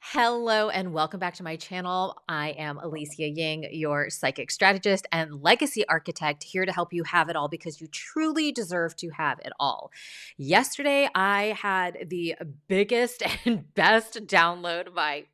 Hello and welcome back to my channel. I am Alicia Ying, your psychic strategist and legacy architect, here to help you have it all because you truly deserve to have it all. Yesterday, I had the biggest and best download. My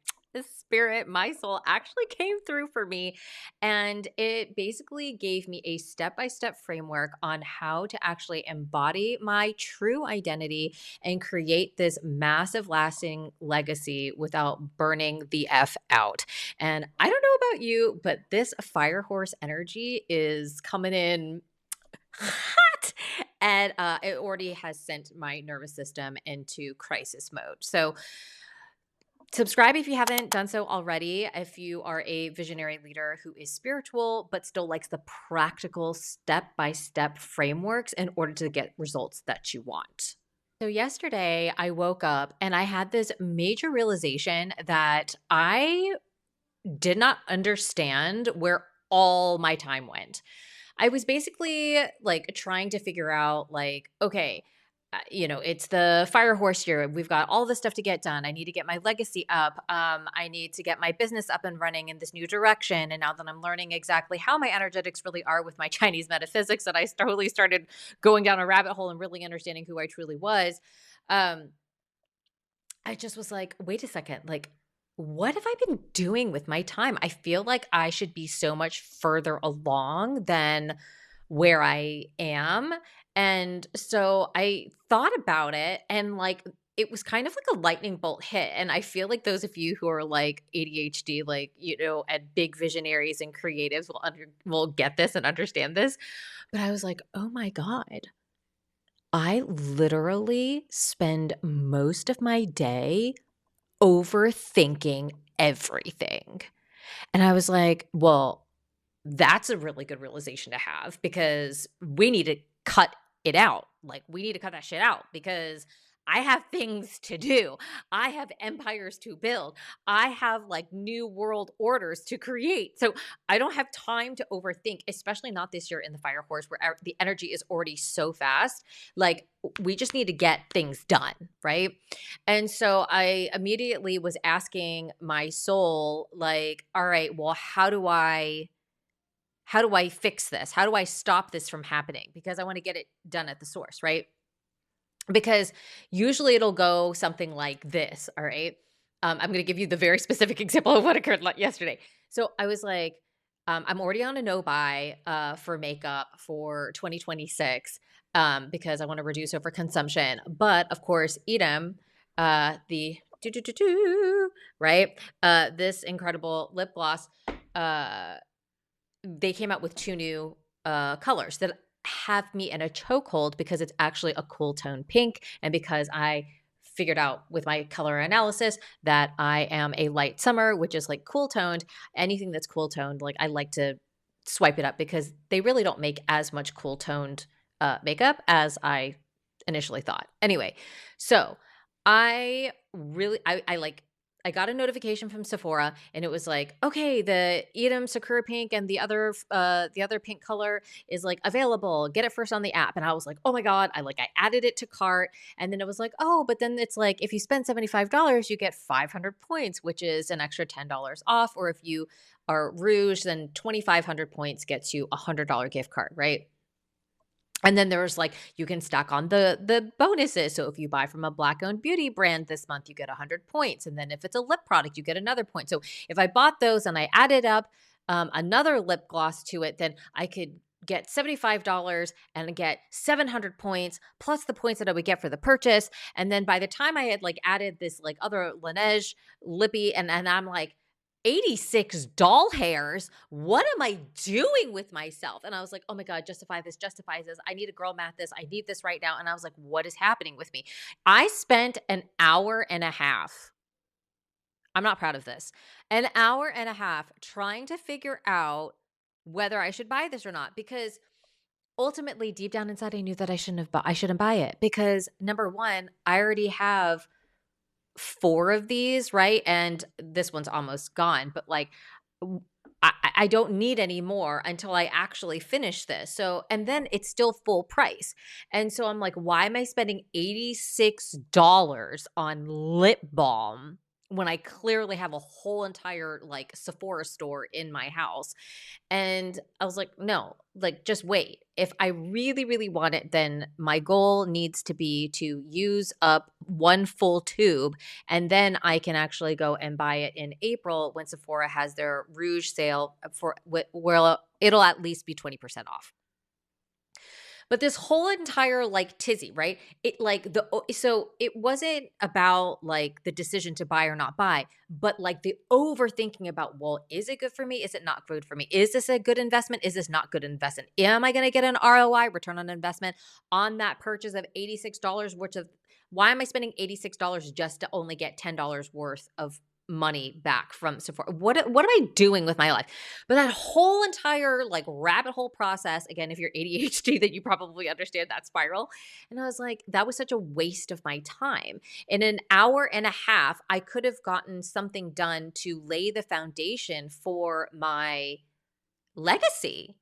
spirit, my soul actually came through for me. And it basically gave me a step by step framework on how to actually embody my true identity and create this massive lasting legacy without burning the F out. And I don't know about you, but this fire horse energy is coming in hot. And it already has sent my nervous system into crisis mode. So, subscribe if you haven't done so already. If you are a visionary leader who is spiritual, but still likes the practical step by step frameworks in order to get results that you want. So yesterday I woke up and I had this major realization that I did not understand where all my time went. I was basically like trying to figure out like, okay, it's the fire horse year. We've got all this stuff to get done. I need to get my legacy up. I need to get my business up and running in this new direction. And now that I'm learning exactly how my energetics really are with my Chinese metaphysics, that I totally started going down a rabbit hole and really understanding who I truly was. Um, I just was like, wait a second, like, what have I been doing with my time? I feel like I should be so much further along than where I am. And so I thought about it and like it was kind of like a lightning bolt hit. And I feel like those of you who are like ADHD, like, and big visionaries and creatives will get this and understand this. But I was like, oh my God. I literally spend most of my day overthinking everything. And I was like, well, that's a really good realization to have because we need to cut it out. Like, we need to cut that shit out because I have things to do. I have empires to build. I have like new world orders to create. So I don't have time to overthink, especially not this year in the fire horse where the energy is already so fast. Like, we just need to get things done. Right. And so I immediately was asking my soul, like, all right, well, how do I fix this? How do I stop this from happening? Because I want to get it done at the source, right? Because usually it'll go something like this, all right? I'm going to give you the very specific example of what occurred yesterday. So I was like, I'm already on a no buy for makeup for 2026 because I want to reduce over consumption. But of course, Edam, the right, this incredible lip gloss, uh, they came out with two new colors that have me in a chokehold because it's actually a cool tone pink and because I figured out with my color analysis that I am a light summer, which is like cool toned. Anything that's cool toned, like I like to swipe it up because they really don't make as much cool toned makeup as I initially thought. Anyway, so I got a notification from Sephora and it was like, okay, the Edam Sakura pink and the other pink color is like available. Get it first on the app. And I was like, oh my God. I added it to cart. And then it was like, oh, but then it's like if you spend $75, you get 500 points, which is an extra $10 off. Or if you are Rouge, then 2,500 points gets you a $100 gift card, right? And then there's like you can stack on the bonuses. So if you buy from a black owned beauty brand this month, you get 100 points. And then if it's a lip product, you get another point. So if I bought those and I added up another lip gloss to it, then I could get $75 and get 700 points plus the points that I would get for the purchase. And then by the time I had like added this like other Laneige lippy and I'm like, 86 doll hairs. What am I doing with myself? And I was like, oh my God, justify this, justifies this. I need a girl math this. I need this right now. And I was like, what is happening with me? I spent an hour and a half. I'm not proud of this. An hour and a half trying to figure out whether I should buy this or not because ultimately deep down inside I knew that I shouldn't buy it because number 1, I already have 4 of these, right? And this one's almost gone, but like w- I don't need any more until I actually finish this. So, and then it's still full price. And so I'm like, why am I spending $86 on lip balm when I clearly have a whole entire like Sephora store in my house. And I was like, no, like just wait. If I really, really want it, then my goal needs to be to use up one full tube. And then I can actually go and buy it in April when Sephora has their Rouge sale where it'll at least be 20% off. But this whole entire like tizzy, right? It like so it wasn't about like the decision to buy or not buy, but like the overthinking about, well, is it good for me? Is it not good for me? Is this a good investment? Is this not good investment? Am I going to get an ROI, return on investment, on that purchase of $86 worth of, why am I spending $86 just to only get $10 worth of money back from Sephora? What am I doing with my life? But that whole entire like rabbit hole process, again, if you're ADHD, then you probably understand that spiral. And I was like, that was such a waste of my time. In an hour and a half, I could have gotten something done to lay the foundation for my legacy,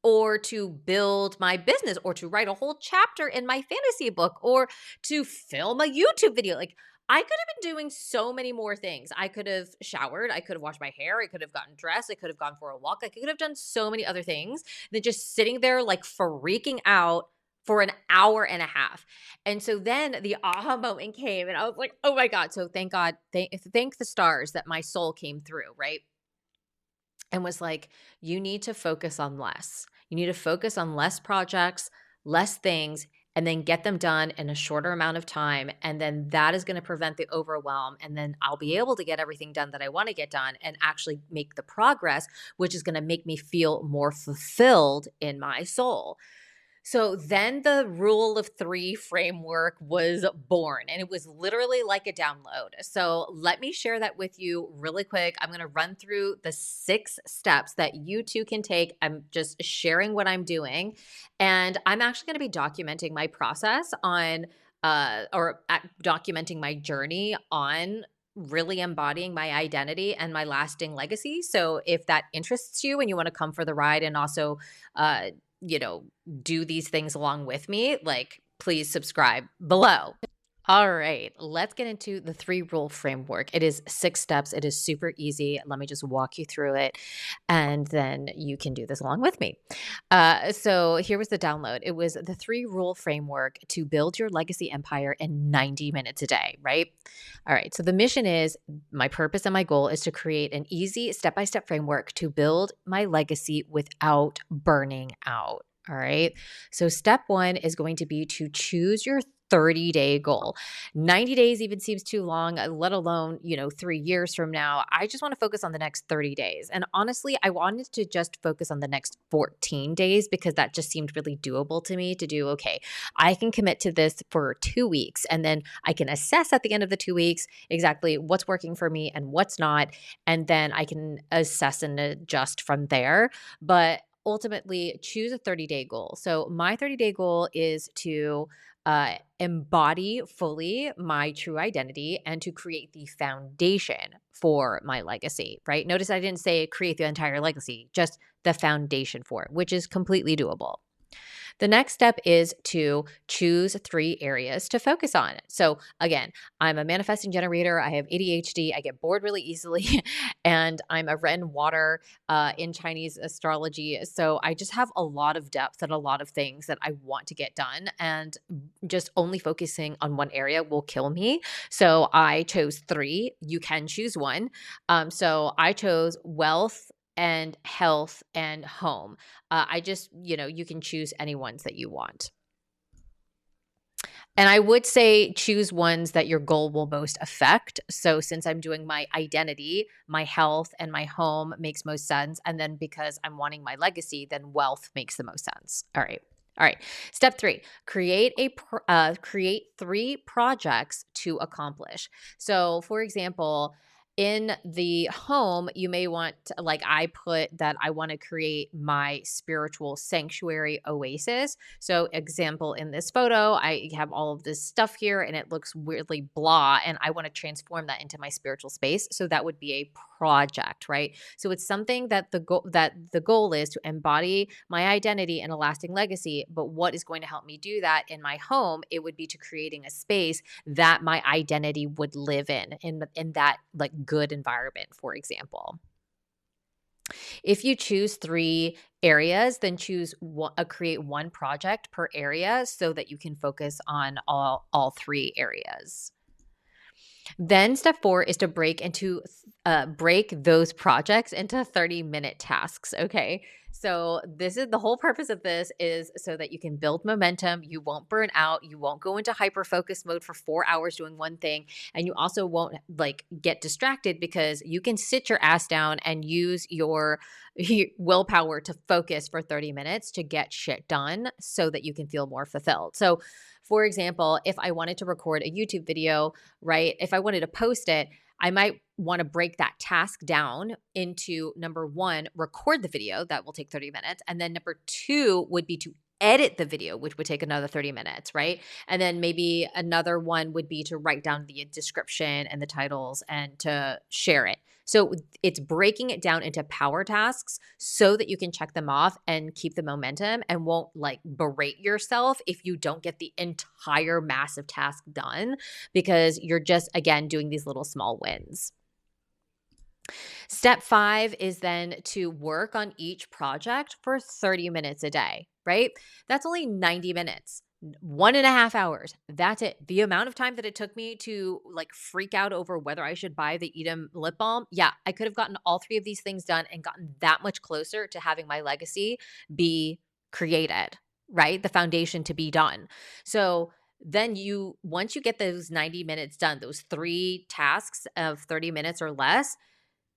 or to build my business, or to write a whole chapter in my fantasy book, or to film a YouTube video. Like, I could have been doing so many more things. I could have showered, I could have washed my hair, I could have gotten dressed, I could have gone for a walk. I could have done so many other things than just sitting there like freaking out for an hour and a half. And so then the aha moment came and I was like, "Oh my God." So thank God, thank the stars that my soul came through, right? And was like, you need to focus on less. You need to focus on less projects, less things, and then get them done in a shorter amount of time. And then that is going to prevent the overwhelm. And then I'll be able to get everything done that I want to get done and actually make the progress, which is going to make me feel more fulfilled in my soul. So then the rule of three framework was born, and it was literally like a download. So let me share that with you really quick. I'm going to run through the 6 steps that you too can take. I'm just sharing what I'm doing, and I'm actually going to be documenting my process on, documenting my journey on really embodying my identity and my lasting legacy. So if that interests you and you want to come for the ride and also, uh, you know, do these things along with me, like please subscribe below. All right, let's get into the 3 rule framework. It is 6 steps. It is super easy. Let me just walk you through it, and then you can do this along with me. So here was the download. It was the 3 rule framework to build your legacy empire in 90 minutes a day, right? All right, so the mission is, my purpose and my goal is to create an easy step-by-step framework to build my legacy without burning out. All right. So step 1 is going to be to choose your 30-day goal. 90 days even seems too long, let alone, 3 years from now. I just want to focus on the next 30 days. And honestly, I wanted to just focus on the next 14 days because that just seemed really doable to me to do. Okay, I can commit to this for 2 weeks, and then I can assess at the end of the 2 weeks exactly what's working for me and what's not. And then I can assess and adjust from there. But ultimately, choose a 30-day goal. So my 30-day goal is to embody fully my true identity and to create the foundation for my legacy, right? Notice I didn't say create the entire legacy, just the foundation for it, which is completely doable. The next step is to choose 3 areas to focus on. So again, I'm a manifesting generator. I have ADHD. I get bored really easily, and I'm a Ren water in Chinese astrology. So I just have a lot of depth and a lot of things that I want to get done, and just only focusing on one area will kill me. So I chose 3. You can choose one. So I chose wealth and health and home. I just, you can choose any ones that you want. And I would say choose ones that your goal will most affect. So since I'm doing my identity, my health and my home makes most sense. And then because I'm wanting my legacy, then wealth makes the most sense. All right. All right. Step 3, create 3 projects to accomplish. So for example, In the home, you may want to, like I put that I want to create my spiritual sanctuary oasis. So, example in this photo, I have all of this stuff here and it looks weirdly blah, and I want to transform that into my spiritual space. So that would be a project, right? So it's something that the goal is to embody my identity and a lasting legacy. But what is going to help me do that in my home? It would be to creating a space that my identity would live in that like good environment, for example. If you choose 3 areas, then create one project per area so that you can focus on all 3 areas. Then step 4 is to break those projects into 30-minute tasks, okay? So this is the whole purpose of this is so that you can build momentum, you won't burn out, you won't go into hyper focus mode for 4 hours doing one thing, and you also won't like get distracted because you can sit your ass down and use your willpower to focus for 30 minutes to get shit done so that you can feel more fulfilled. So for example, if I wanted to record a YouTube video, right? If I wanted to post it, I might want to break that task down into number 1, record the video that will take 30 minutes. And then number 2 would be to edit the video, which would take another 30 minutes, right? And then maybe another one would be to write down the description and the titles and to share it. So it's breaking it down into power tasks so that you can check them off and keep the momentum and won't like berate yourself if you don't get the entire massive task done because you're just, again, doing these little small wins. Step 5 is then to work on each project for 30 minutes a day, right? That's only 90 minutes. 1.5 hours. That's it. The amount of time that it took me to like freak out over whether I should buy the Edam lip balm. Yeah, I could have gotten all 3 of these things done and gotten that much closer to having my legacy be created, right? The foundation to be done. So then once you get those 90 minutes done, those 3 tasks of 30 minutes or less,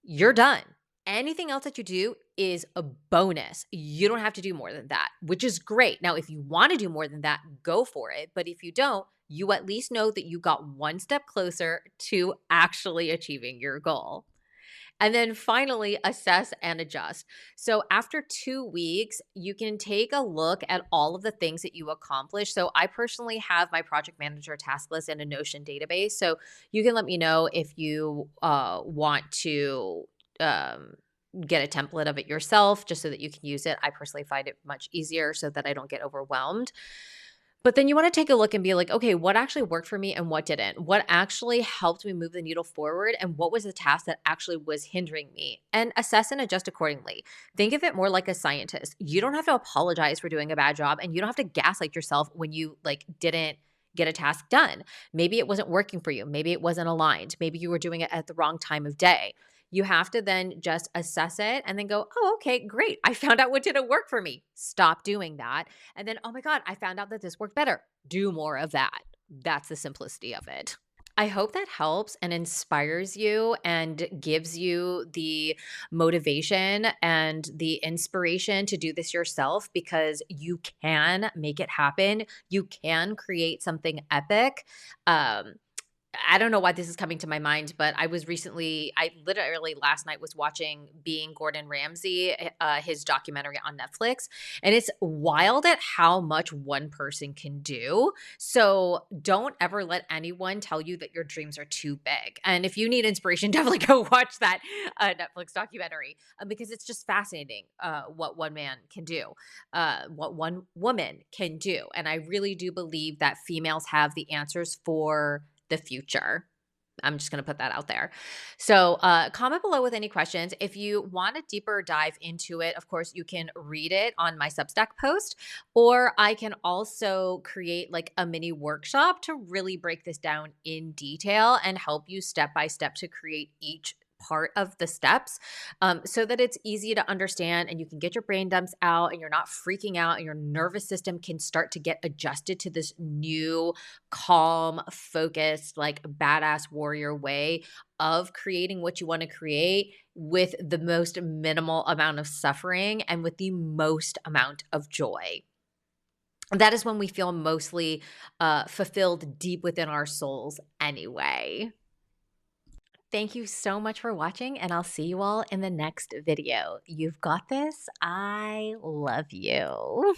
you're done. Anything else that you do is a bonus. You don't have to do more than that, which is great. Now, if you want to do more than that, go for it. But if you don't, you at least know that you got one step closer to actually achieving your goal. And then finally, assess and adjust. So after 2 weeks, you can take a look at all of the things that you accomplished. So I personally have my project manager task list in a Notion database. So you can let me know if you want to get a template of it yourself just so that you can use it. I personally find it much easier so that I don't get overwhelmed. But then you want to take a look and be like, okay, what actually worked for me and what didn't? What actually helped me move the needle forward? And what was the task that actually was hindering me? And assess and adjust accordingly. Think of it more like a scientist. You don't have to apologize for doing a bad job, and you don't have to gaslight yourself when you like didn't get a task done. Maybe it wasn't working for you. Maybe it wasn't aligned. Maybe you were doing it at the wrong time of day. You have to then just assess it and then go, oh, okay, great. I found out what didn't work for me. Stop doing that. And then, oh my God, I found out that this worked better. Do more of that. That's the simplicity of it. I hope that helps and inspires you and gives you the motivation and the inspiration to do this yourself because you can make it happen. You can create something epic. I don't know why this is coming to my mind, but I literally last night was watching Being Gordon Ramsay, his documentary on Netflix, and it's wild at how much one person can do. So don't ever let anyone tell you that your dreams are too big. And if you need inspiration, definitely go watch that Netflix documentary because it's just fascinating what one man can do, what one woman can do. And I really do believe that females have the answers for the future. I'm just going to put that out there. So comment below with any questions. If you want a deeper dive into it, of course, you can read it on my Substack post, or I can also create like a mini workshop to really break this down in detail and help you step by step to create each part of the steps so that it's easy to understand and you can get your brain dumps out and you're not freaking out and your nervous system can start to get adjusted to this new calm, focused, like badass warrior way of creating what you want to create with the most minimal amount of suffering and with the most amount of joy. That is when we feel mostly fulfilled deep within our souls anyway. Thank you so much for watching, and I'll see you all in the next video. You've got this. I love you.